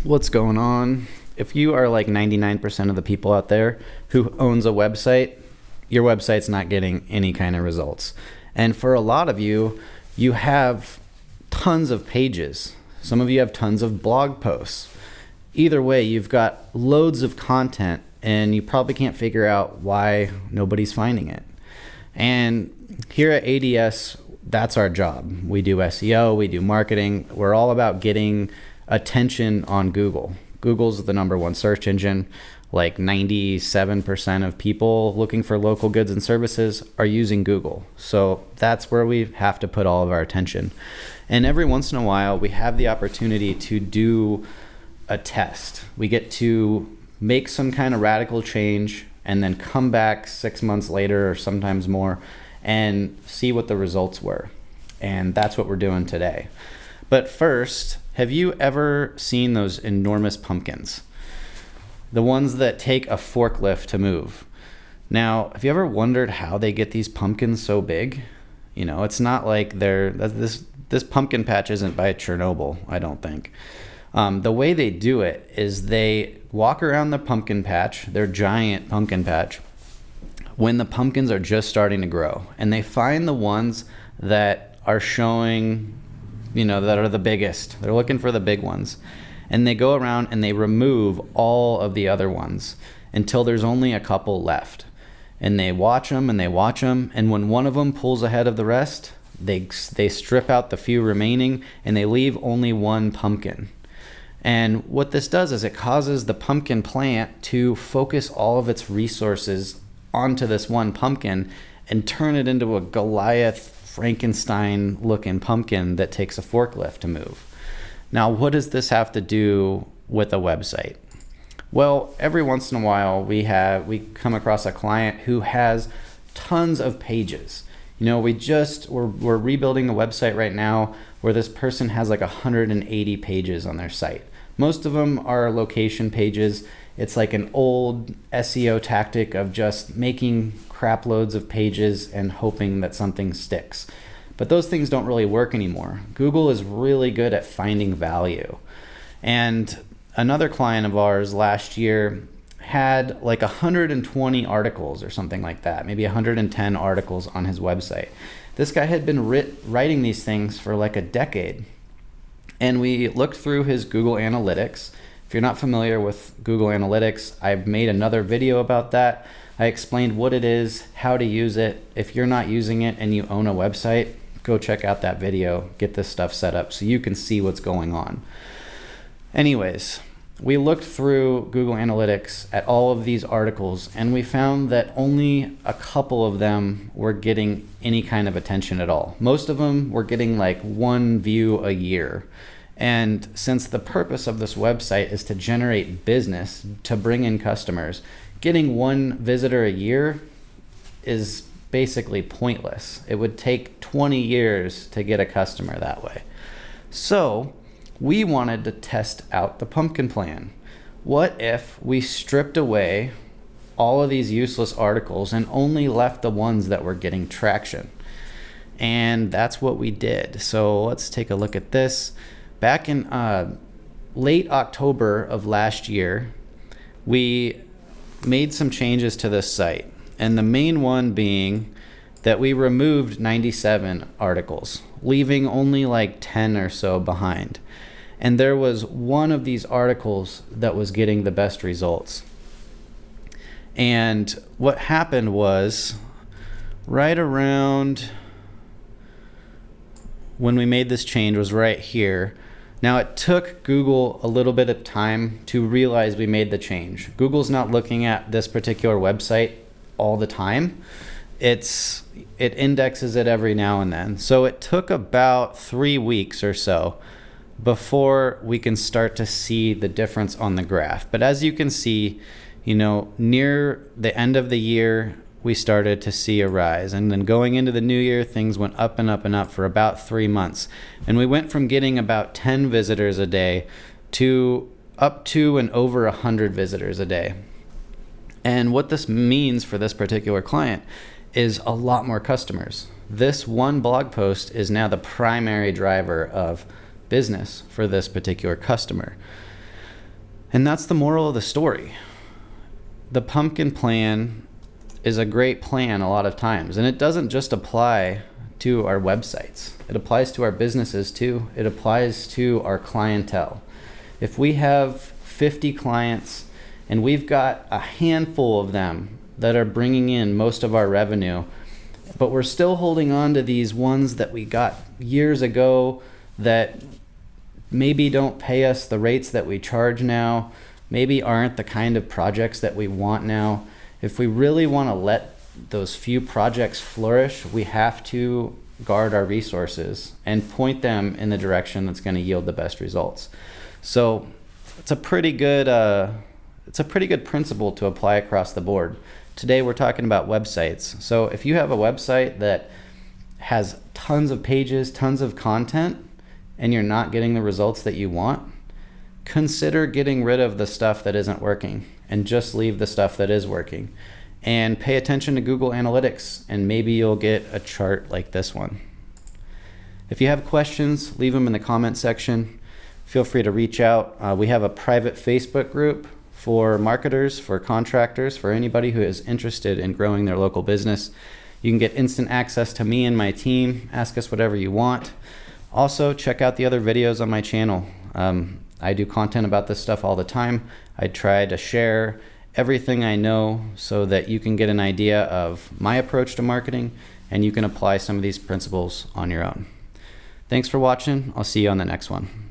What's going on? If you are like 99% of the people out there who owns a website, your website's not getting any kind of results. And for a lot of you, you have tons of pages. Some of you have tons of blog posts. Either way, you've got loads of content and you probably can't figure out why nobody's finding it. And here at ADS, that's our job. We do SEO, we do marketing. We're all about getting attention on Google. Google's the number one search engine. Like 97% of people looking for local goods and services are using Google. So that's where we have to put all of our attention. And every once in a while, we have the opportunity to do a test. We get to make some kind of radical change and then come back 6 months later or sometimes more and see what the results were. And that's what we're doing today. But first, have you ever seen those enormous pumpkins? The ones that take a forklift to move. Now, have you ever wondered how they get these pumpkins so big? You know, it's not like this pumpkin patch isn't by Chernobyl, I don't think. The way they do it is they walk around the pumpkin patch, their giant pumpkin patch, when the pumpkins are just starting to grow. And they find the ones that are showing, that are the biggest. They're looking for the big ones. And they go around and they remove all of the other ones until there's only a couple left. And they watch them and they watch them. And when one of them pulls ahead of the rest, they strip out the few remaining and they leave only one pumpkin. And what this does is it causes the pumpkin plant to focus all of its resources onto this one pumpkin and turn it into a Goliath Frankenstein looking pumpkin that takes a forklift to move. Now, what does this have to do with a website? Well, every once in a while we come across a client who has tons of pages. We're rebuilding a website right now where this person has like 180 pages on their site. Most of them are location pages. It's like an old SEO tactic of just making crap loads of pages and hoping that something sticks. But those things don't really work anymore. Google is really good at finding value. And another client of ours last year had like 120 articles or something like that, maybe 110 articles on his website. This guy had been writing these things for like a decade. And we looked through his Google Analytics. If you're not familiar with Google Analytics, I've made another video about that. I explained what it is, how to use it. If you're not using it and you own a website, go check out that video, get this stuff set up so you can see what's going on. Anyways, we looked through Google Analytics at all of these articles and we found that only a couple of them were getting any kind of attention at all. Most of them were getting like one view a year. And since the purpose of this website is to generate business, to bring in customers, getting one visitor a year is basically pointless. It would take 20 years to get a customer that way. So we wanted to test out the pumpkin plan. What if we stripped away all of these useless articles and only left the ones that were getting traction? And that's what we did. So let's take a look at this. Back in late October of last year, we made some changes to this site. And the main one being that we removed 97 articles, leaving only like 10 or so behind. And there was one of these articles that was getting the best results. And what happened was right around when we made this change was right here. Now it took Google a little bit of time to realize we made the change. Google's not looking at this particular website all the time. It indexes it every now and then. So it took about 3 weeks or so before we can start to see the difference on the graph. But as you can see, near the end of the year, we started to see a rise. And then going into the new year, things went up and up and up for about 3 months. And we went from getting about 10 visitors a day to up to and over 100 visitors a day. And what this means for this particular client is a lot more customers. This one blog post is now the primary driver of business for this particular customer. And that's the moral of the story. The pumpkin plan is a great plan a lot of times, and it doesn't just apply to our websites. It applies to our businesses too. It applies to our clientele. If we have 50 clients and we've got a handful of them that are bringing in most of our revenue, but we're still holding on to these ones that we got years ago that maybe don't pay us the rates that we charge now, maybe aren't the kind of projects that we want now. If we really want to let those few projects flourish, we have to guard our resources and point them in the direction that's going to yield the best results. So it's a pretty good principle to apply across the board. Today we're talking about websites. So if you have a website that has tons of pages, tons of content, and you're not getting the results that you want, consider getting rid of the stuff that isn't working and just leave the stuff that is working. And pay attention to Google Analytics, and maybe you'll get a chart like this one. If you have questions, leave them in the comment section. Feel free to reach out. We have a private Facebook group for marketers, for contractors, for anybody who is interested in growing their local business. You can get instant access to me and my team. Ask us whatever you want. Also, check out the other videos on my channel. I do content about this stuff all the time. I try to share everything I know so that you can get an idea of my approach to marketing and you can apply some of these principles on your own. Thanks for watching. I'll see you on the next one.